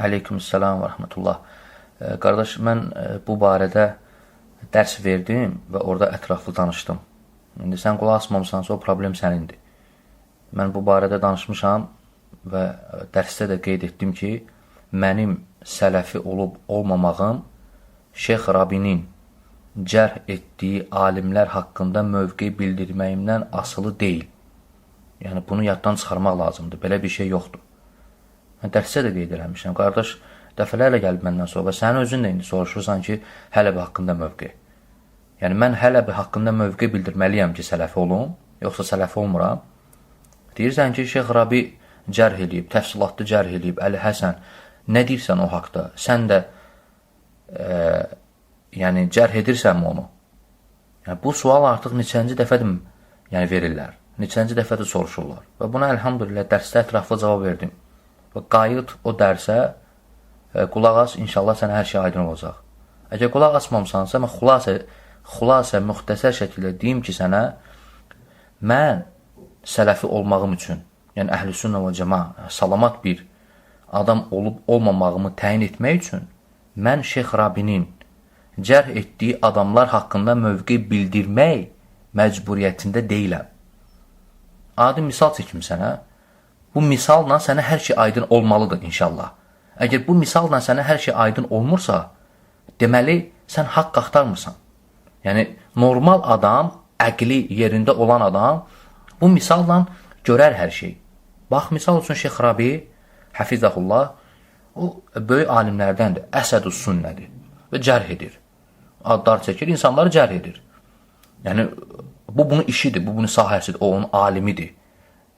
Aleykümselam və rəhmətullah. Qardaş, mən bu barədə dərs verdim və orada ətraflı danışdım. İndi sən qulaq asmamısansa, o problem sənindir. Mən bu barədə danışmışam və dərsdə də qeyd etdim ki, mənim sələfi olub olmamağım Şeyx Rabinin cərh etdiyi alimlər haqqında mövqe bildirməyimdən asılı deyil. Yəni, bunu yaddan çıxarmaq lazımdır. Belə bir şey yoxdur. Mən dərsdə də qeyd eləmişəm. Qardaş, dəfələrlə gəlib məndən sonra və sənin özün də indi soruşursan ki, Hələbi haqqında mövqe. Yəni, mən Hələbi haqqında mövqe bildirməliyəm ki, sələfi olum, yoxsa sələfi olmuram. Deyirsən ki, Şeyx Rabi cərh eləyib, təfsilatlı cərh eləyib, Əli Həsən, nə deyirsən o haqda? Sən də yəni, cərh edirsənmi onu? Yəni, bu sual artıq neçənci dəfədir verirlər, neçənci dəfədir soruşurlar. Və buna əlhamdülillah dərsdə ətraflı cavab verdim. Və qayıt o dərsə, qulaq as, inşallah sənə hər şey aydın olacaq. Əgər qulaq asmamsansa, mən xülasə, müxtəsər şəkildə deyim ki, sənə, mən sələfi olmağım üçün, yəni əhl-i-sünnə və cəma, salamat bir adam olub olmamağımı təyin etmək üçün, mən Şeyx Rabinin cərh etdiyi adamlar haqqında mövqe bildirmək məcburiyyətində deyiləm. Adi misal çəkim sənə. Bu misalla sənə hər şey aydın olmalıdır inşallah. Əgər bu misalla sənə hər şey aydın olmursa, deməli, sən haqq axtarmırsan. Yəni, normal adam, əqli yerində olan adam bu misalla görər hər şey. Bax, misal üçün Şeyx Rabi, Həfizəhullah, o böyük alimlərdəndir, Əsəd-ü Sünnədir və cərh edir. Adlar çəkir, insanları cərh edir. Yəni, bu bunun işidir, bu bunun sahəsidir, o onun alimidir.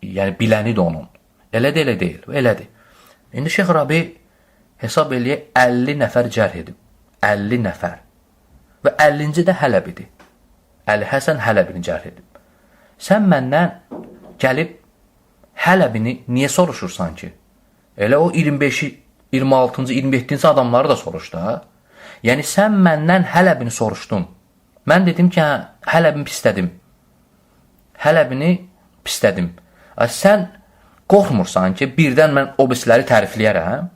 Yəni, bilənidir onun. Elədir, elə deyil, elədir. İndi Şeyx Rabi hesab eləyə 50 nəfər cərh edib. 50 nəfər. Və 50-ci də Hələbidir. Əli Həsən Hələbini cərh edib. Sən məndən gəlib Hələbini niyə soruşursan ki? Elə o 25-ci, 26-cı, 27-ci adamları da soruş da. Yəni, sən məndən Hələbini soruşdun. Mən dedim ki, Hələbini pislədim. Hələbini pislədim. Sən qorxmursan ki, birdən mən o birisləri tərifləyərəm.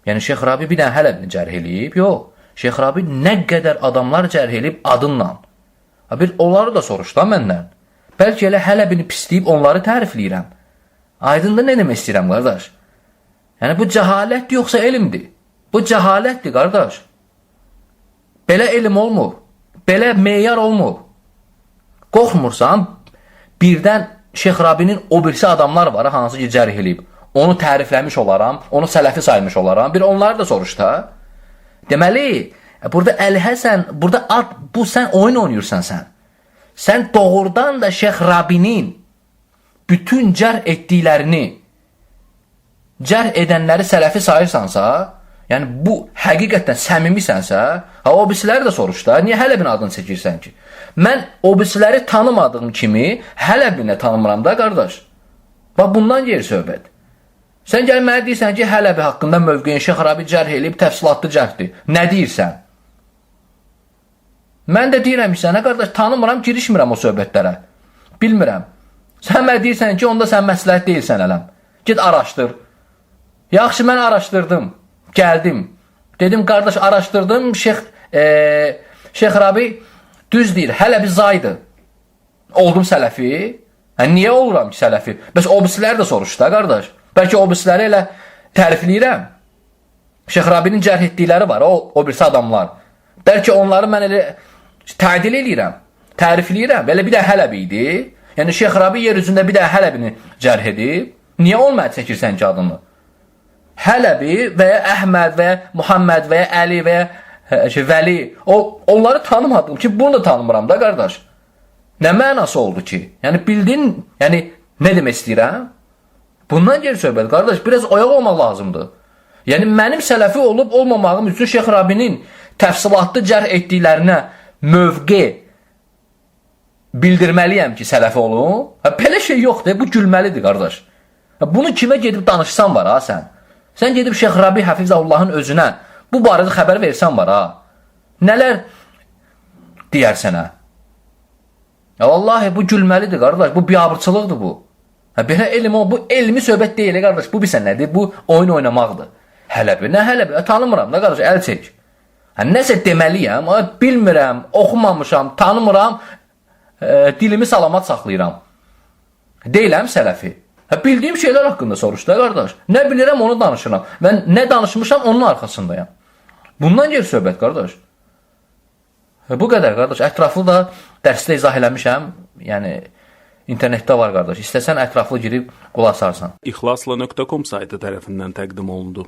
Yəni, Şeyx Rabi bir dənə Hələbini cərh eləyib. Yox, Şeyx Rabi nə qədər adamlar cərh eləyib adınla. Bir onları da soruş da məndən. Bəlkə elə Hələbini pisləyib onları tərifləyirəm. Aydında nə demək istəyirəm, qardaş? Yəni, bu cəhalətdir, yoxsa elmdir? Bu cəhalətdir, qardaş. Belə elm olmur. Belə meyar olmur. Qorxmursan, birdən Şeyx Rabinin o birisi adamlar var, hansı ki cərh eləyib. Onu tərifləmiş olaram, onu sələfi saymış olaram. Bir onları da soruş da. Deməli, burada Əli Həsən, burada bu sən oyun oynayırsan sən. Sən doğrudan da Şeyx Rabinin bütün cərh etdiklərini, cərh edənləri sələfi sayırsansa, yəni bu həqiqətən səmimisənsə, o birisiləri də soruş da, niyə Hələbin adını çəkirsən ki? Mən o birisiləri tanımadığım kimi Hələbini tanımıram da, qardaş. Bax, bundan gerir söhbət. Sən gəl mənə deyirsən ki, Hələbi haqqında mövqeyin Şeyx Rabi cərh eləyib, təfsilatlı cərhdir. Nə deyirsən? Mən də deyirəm ki, sənə, qardaş, tanımıram, girişmirəm o söhbətlərə. Bilmirəm. Sən mənə deyirsən ki, onda sən məsləhət deyilsən ələm. Git araşdır. Yaxşı, mən araşdırdım. Gəldim. Dedim, qardaş, araşdırdım. Şeyx Rabi düz deyir, Hələbi zaydı. Oldum sələfi. Niyə oluram ki, sələfi? Bəs o birisiləri də soruş da, qardaş. Bəlkə o birisiləri elə tərifləyirəm. Şeyx Rabinin cərh etdikləri var, o birisi adamlar. Bəlkə onları mən elə tədil eləyirəm, tərifləyirəm. Belə bir də Hələbi idi. Yəni, Şeyx Rabi yer üzündə bir də Hələbini cərh edib. Niyə olmadı çəkirsən ki, adını? Hələbi və ya Əhməd və ya Muhammed və ya Əli və ya Vəli, onları tanımadım ki, bunu da tanımıram da, qardaş. Nə mənası oldu ki? Yəni, bildin, yəni, nə demək istəyirəm? Bundan geri söhbət, qardaş, biraz oyaq olmaq lazımdır. Yəni, mənim sələfi olub olmamağım üçün Şeyx Rabinin təfsilatlı cərh etdiklərinə mövqe bildirməliyəm ki, sələfi olum. Belə şey yoxdur, bu gülməlidir, qardaş. Bunu kimə gedib danışsan var, ha, sən? Sən gedib Şeyx Rabi Həfizahullahın özünə bu barədə xəbər versən var, ha? Nələr deyər sənə? Vallahi, bu gülməlidir, qardaş. Bu biabırçılıqdır bu. Belə elm o, bu elmi söhbət deyil, qardaş. Bu bilsən nədir? Bu oyun oynamaqdır. Hələbi, nə Hələbi? Tanımıram da qardaş, əl çək. Nəsə deməliyəm, bilmirəm, oxumamışam, tanımıram, dilimi salamat saxlayıram. Deyiləm sələfi. Bildiyim şeylər haqqında soruş da qardaş. Nə bilirəm onu danışıram və nə danışmışam onun arxasındayam. Bundan gəlir söhbət qardaş. Bu qədər qardaş. Ətraflı da dərsdə izah eləmişəm. Yəni internetdə var qardaş. İstəsən ətraflı girib qulaq asarsan. İxlasla.com saytı tərəfindən təqdim olundu.